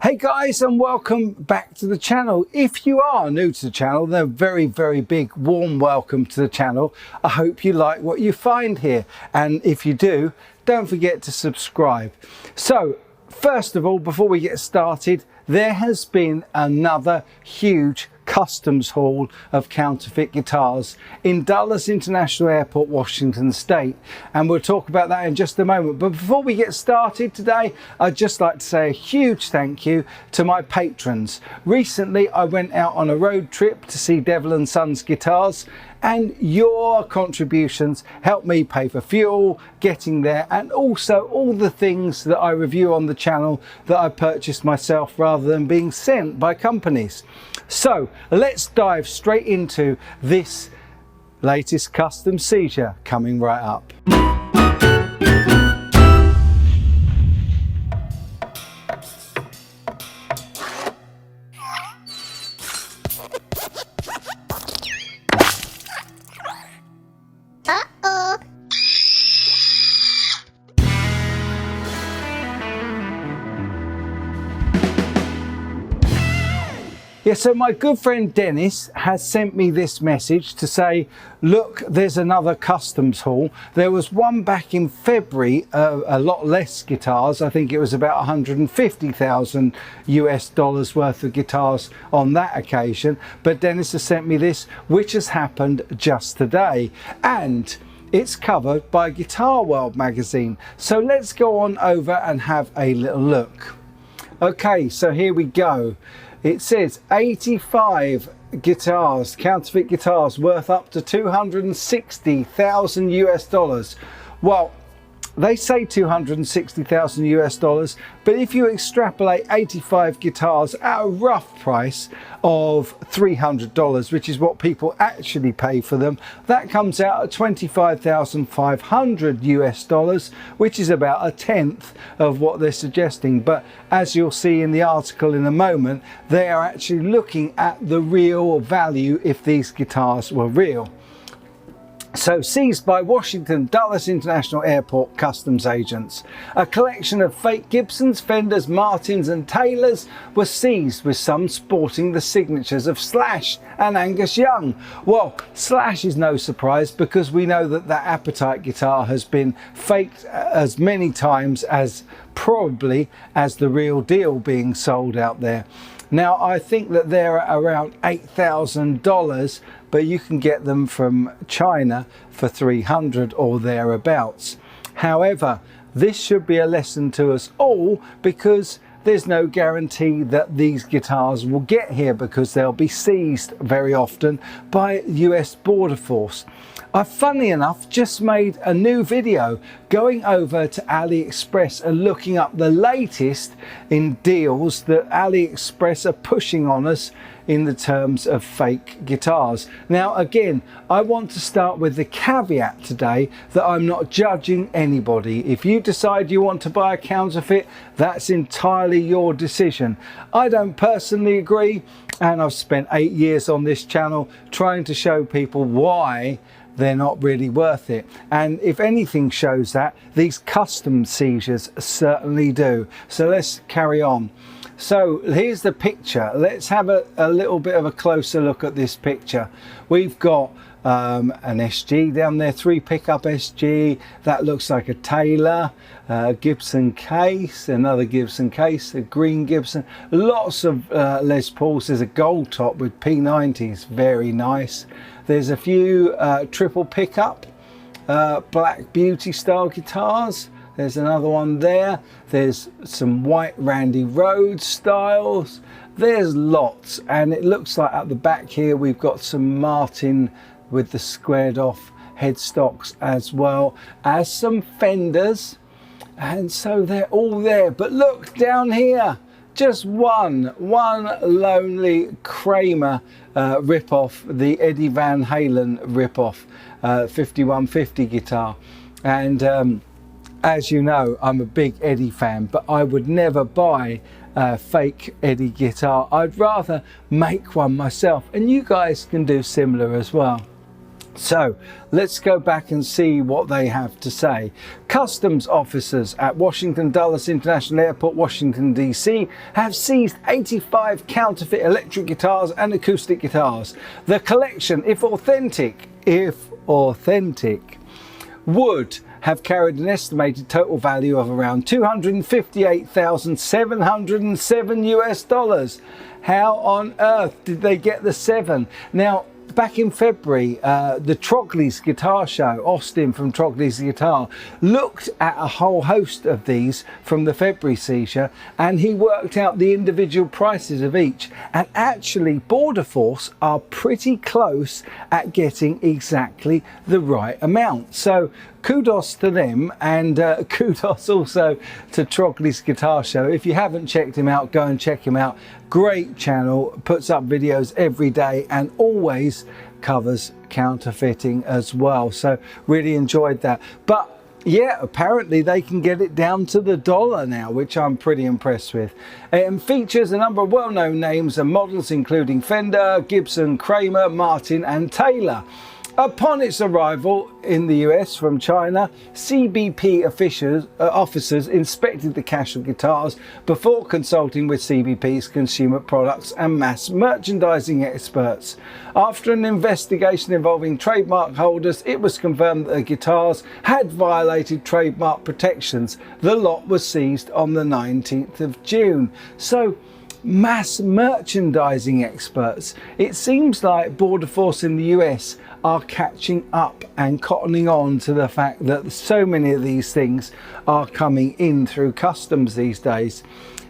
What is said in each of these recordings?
Hey guys, and welcome back to the channel. If you are new to the channel, then a very big warm welcome to the channel. I hope you like what you find here, and if you do, don't forget to subscribe. So first of all, before we get started, there has been another huge customs haul of counterfeit guitars in Dulles International Airport, Washington State, and we'll talk about that in just a moment. But before we get started today, I'd just like to say a huge thank you to my patrons. Recently I went out on a road trip to see Devil & Sons Guitars, and your contributions helped me pay for fuel, getting there, and also all the things that I review on the channel that I purchased myself rather than being sent by companies. So let's dive straight into this latest custom seizure coming right up. Yeah, so my good friend Dennis has sent me this message to say, look, there's another customs haul. There was one back in February, a lot less guitars. I think it was about 150,000 US dollars worth of guitars on that occasion. But Dennis has sent me this, which has happened just today. And it's covered by Guitar World magazine. So let's go on over and have a little look. Okay, so here we go. It says 85 guitars, counterfeit guitars worth up to 260,000 US dollars. Well, they say 260,000 US dollars, but if you extrapolate 85 guitars at a rough price of $300, which is what people actually pay for them, that comes out at 25,500 US dollars, which is about a tenth of what they're suggesting. But as you'll see in the article in a moment, they are actually looking at the real value if these guitars were real. So, seized by Washington Dulles International Airport customs agents. A collection of fake Gibsons, Fenders, Martins and Taylors were seized, with some sporting the signatures of Slash and Angus Young. Well, Slash is no surprise, because we know that that Appetite guitar has been faked as many times as probably as the real deal being sold out there. Now, I think that they're around $8,000, but you can get them from China for $300 or thereabouts. However, this should be a lesson to us all, because there's no guarantee that these guitars will get here, because they'll be seized very often by US Border Force. I've, funny enough, just made a new video going over to AliExpress and looking up the latest in deals that AliExpress are pushing on us in the terms of fake guitars. Now again, I want to start with the caveat today that I'm not judging anybody. If you decide you want to buy a counterfeit, that's entirely your decision. I don't personally agree, and I've spent 8 years on this channel trying to show people why they're not really worth it. And if anything shows that, these custom seizures certainly do. So let's carry on. So here's the picture. Let's have a little bit of a closer look at this picture. We've got an SG down there, 3 pickup SG. That looks like a Taylor, Gibson case, another Gibson case, a green Gibson, lots of Les Pauls. There's a gold top with P90s, very nice. There's a few triple pickup, Black Beauty style guitars. There's another one there. There's some white Randy Rhoads styles. There's lots, and it looks like at the back here we've got some Martin with the squared off headstocks, as well as some Fenders, and so they're all there. But look down here, just one lonely Kramer rip-off, the Eddie Van Halen rip-off 5150 guitar. And as you know, I'm a big Eddie fan, but I would never buy a fake Eddie guitar. I'd rather make one myself, and you guys can do similar as well. So let's go back and see what they have to say. Customs officers at Washington Dulles International Airport, Washington DC, have seized 85 counterfeit electric guitars and acoustic guitars. The collection, if authentic, would have carried an estimated total value of around $258,707 US. How on earth did they get the 7? Now, back in February, the Trogley's Guitar Show, Austin from Trogley's Guitar, looked at a whole host of these from the February seizure, and he worked out the individual prices of each. And actually, Border Force are pretty close at getting exactly the right amount. So kudos to them, and kudos also to Trogley's Guitar Show. If you haven't checked him out, go and check him out. Great channel, puts up videos every day and always covers counterfeiting as well. So really enjoyed that. But yeah, apparently they can get it down to the dollar now, which I'm pretty impressed with. It features a number of well-known names and models, including Fender, Gibson, Kramer, Martin and Taylor. Upon its arrival in the US from China, CBP officers inspected the cache of guitars before consulting with CBP's consumer products and mass merchandising experts. After an investigation involving trademark holders, it was confirmed that the guitars had violated trademark protections. The lot was seized on the 19th of June. So, mass merchandising experts. It seems like Border Force in the US are catching up and cottoning on to the fact that so many of these things are coming in through customs these days.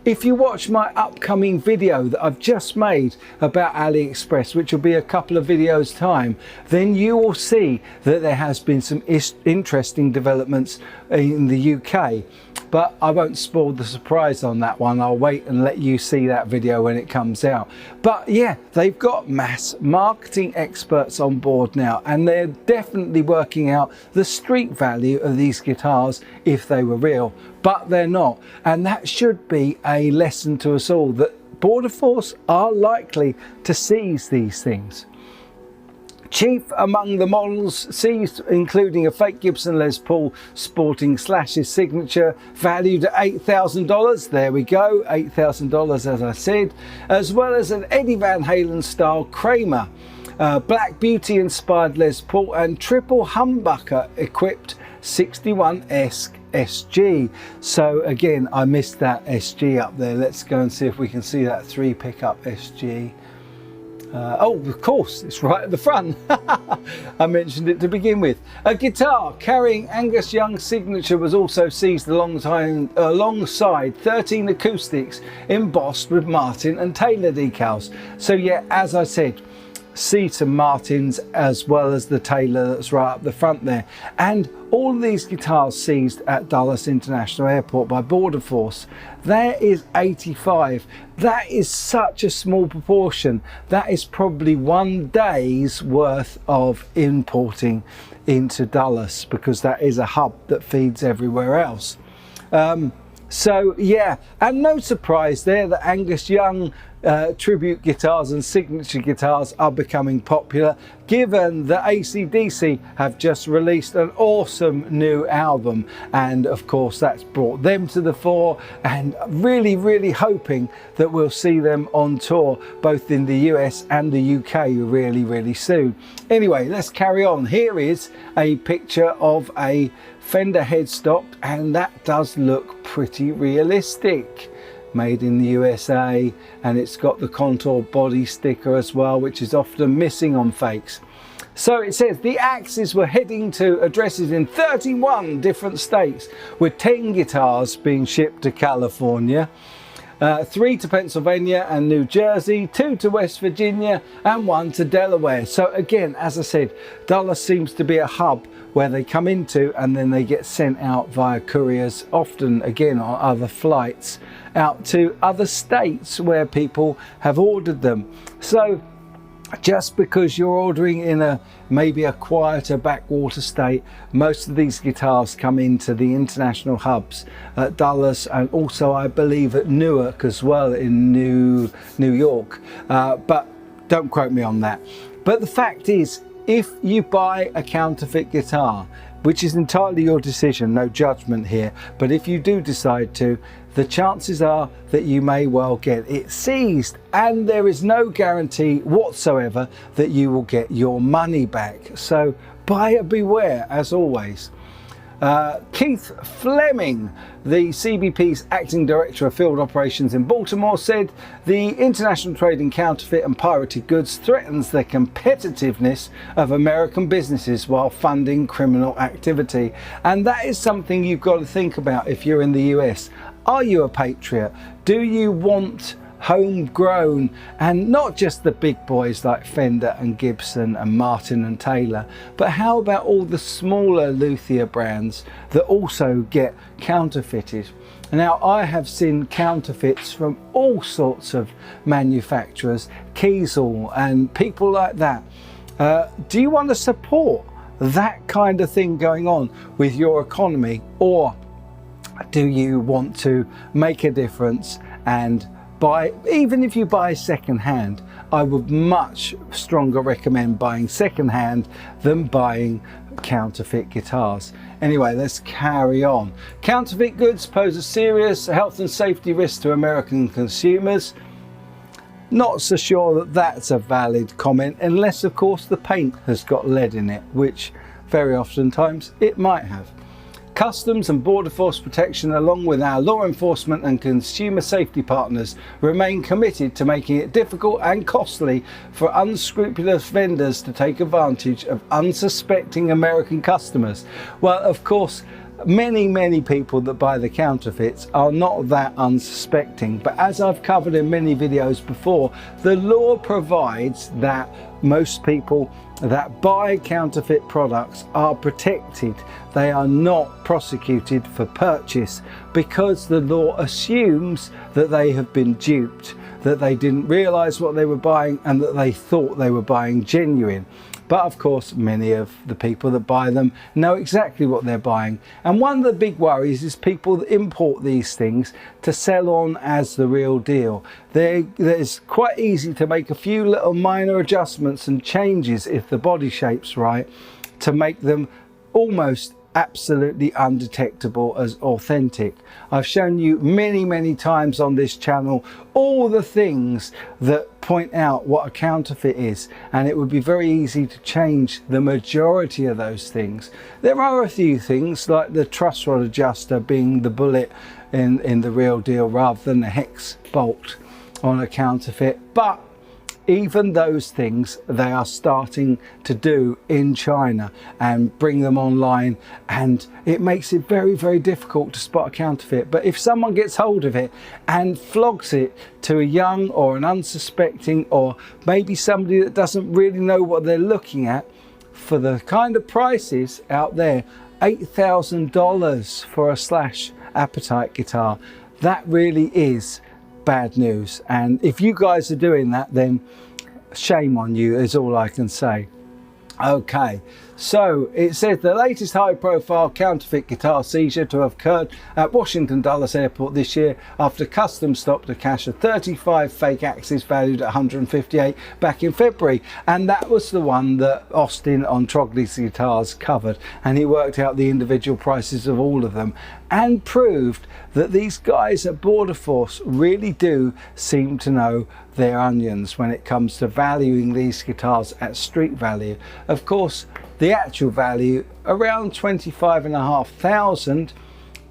If you watch my upcoming video that I've just made about AliExpress, which will be a couple of videos time, then you will see that there has been some interesting developments in the UK. But I won't spoil the surprise on that one. I'll wait and let you see that video when it comes out. But yeah, they've got mass marketing experts on board now, and they're definitely working out the street value of these guitars if they were real, but they're not. And that should be a lesson to us all that Border Force are likely to seize these things. Chief among the models seized, including a fake Gibson Les Paul sporting Slash's signature, valued at $8,000. There we go, $8,000 as I said, as well as an Eddie Van Halen-style Kramer, Black Beauty inspired Les Paul, and triple humbucker-equipped 61-esque SG. So again, I missed that SG up there. Let's go and see if we can see that 3 pickup SG. Oh, of course, it's right at the front. I mentioned it to begin with. A guitar carrying Angus Young's signature was also seized alongside 13 acoustics embossed with Martin and Taylor decals. So yeah, as I said, see some Martins as well as the Taylor that's right up the front there. And all of these guitars seized at Dulles International Airport by Border Force. There is 85. That is such a small proportion. That is probably one day's worth of importing into Dulles, because that is a hub that feeds everywhere else. So yeah, and no surprise there that Angus Young tribute guitars and signature guitars are becoming popular, given that AC/DC have just released an awesome new album, and of course that's brought them to the fore, and really hoping that we'll see them on tour both in the US and the UK really soon. Anyway, let's carry on. Here is a picture of a Fender headstock, and that does look pretty realistic. Made in the USA, and it's got the contour body sticker as well, which is often missing on fakes. So it says the axes were heading to addresses in 31 different states, with 10 guitars being shipped to California, 3 to Pennsylvania and New Jersey, 2 to West Virginia and 1 to Delaware. So again, as I said, Dulles seems to be a hub where they come into and then they get sent out via couriers, often again on other flights out to other states where people have ordered them. So just because you're ordering in maybe a quieter backwater state, most of these guitars come into the international hubs at Dulles, and also I believe at Newark as well in New York, but don't quote me on that. But the fact is, if you buy a counterfeit guitar, which is entirely your decision, no judgment here, but if you do decide to, the chances are that you may well get it seized, and there is no guarantee whatsoever that you will get your money back. So buyer beware, as always. Keith Fleming, the CBP's Acting Director of Field Operations in Baltimore, said the international trade in counterfeit and pirated goods threatens the competitiveness of American businesses while funding criminal activity. And that is something you've got to think about if you're in the US. Are you a patriot? Do you want homegrown, and not just the big boys like Fender and Gibson and Martin and Taylor, but how about all the smaller luthier brands that also get counterfeited? Now, I have seen counterfeits from all sorts of manufacturers, Kiesel and people like that. Do you want to support that kind of thing going on with your economy, or do you want to make a difference and buy? Even if you buy second hand, I would much stronger recommend buying second hand than buying counterfeit guitars. Anyway, let's carry on. Counterfeit goods pose a serious health and safety risk to American consumers. Not so sure that that's a valid comment, unless of course the paint has got lead in it, which very oftentimes it might have. Customs and Border Force Protection, along with our law enforcement and consumer safety partners, remain committed to making it difficult and costly for unscrupulous vendors to take advantage of unsuspecting American customers. Well, of course, many people that buy the counterfeits are not that unsuspecting, but as I've covered in many videos before, the law provides that most people that buy counterfeit products are protected. They are not prosecuted for purchase because the law assumes that they have been duped, that they didn't realize what they were buying and that they thought they were buying genuine. But of course, many of the people that buy them know exactly what they're buying. And one of the big worries is people that import these things to sell on as the real deal. It's quite easy to make a few little minor adjustments and changes if the body shape's right to make them almost absolutely undetectable as authentic. I've shown you many times on this channel all the things that point out what a counterfeit is, and it would be very easy to change the majority of those things. There are a few things like the truss rod adjuster being the bullet in the real deal rather than the hex bolt on a counterfeit, but even those things they are starting to do in China and bring them online, and it makes it very difficult to spot a counterfeit. But if someone gets hold of it and flogs it to a young or an unsuspecting, or maybe somebody that doesn't really know what they're looking at, for the kind of prices out there, $8,000 for a Slash Appetite guitar, that really is bad news. And if you guys are doing that, then shame on you is all I can say. Okay, so it says the latest high-profile counterfeit guitar seizure to have occurred at Washington Dulles Airport this year after customs stopped a cache of 35 fake axes valued at $158 back in February, and that was the one that Austin on Trogley's Guitars covered, and he worked out the individual prices of all of them and proved that these guys at Border Force really do seem to know their onions when it comes to valuing these guitars at street value. Of course, the actual value around $25,500.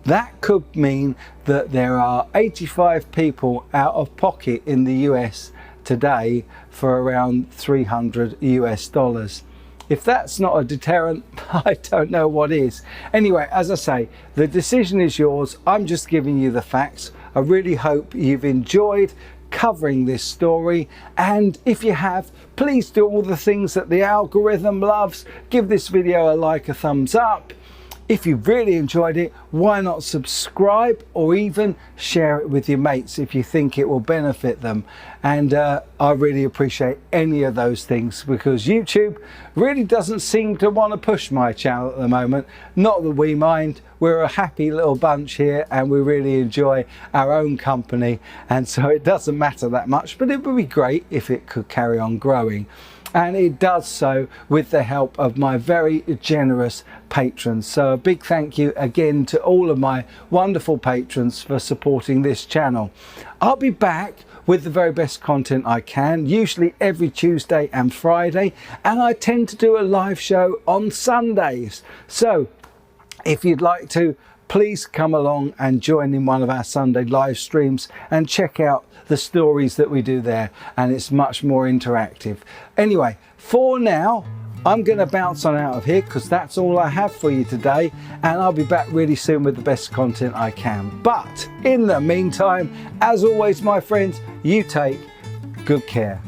That could mean that there are 85 people out of pocket in the US today for around $300 US. If that's not a deterrent, I don't know what is. Anyway, as I say, the decision is yours. I'm just giving you the facts. I really hope you've enjoyed covering this story, and if you have, please do all the things that the algorithm loves. Give this video a like, a thumbs up. If you really enjoyed it, why not subscribe or even share it with your mates if you think it will benefit them. And I really appreciate any of those things, because YouTube really doesn't seem to want to push my channel at the moment. Not that we mind, we're a happy little bunch here and we really enjoy our own company, and so it doesn't matter that much, but it would be great if it could carry on growing. and it does so with the help of my very generous patrons. So a big thank you again to all of my wonderful patrons for supporting this channel. I'll be back with the very best content I can, usually every Tuesday and Friday, and I tend to do a live show on Sundays. So if you'd like to, please come along and join in one of our Sunday live streams and check out the stories that we do there, and it's much more interactive. Anyway, for now, I'm going to bounce on out of here because that's all I have for you today, and I'll be back really soon with the best content I can. But in the meantime, as always, my friends, you take good care.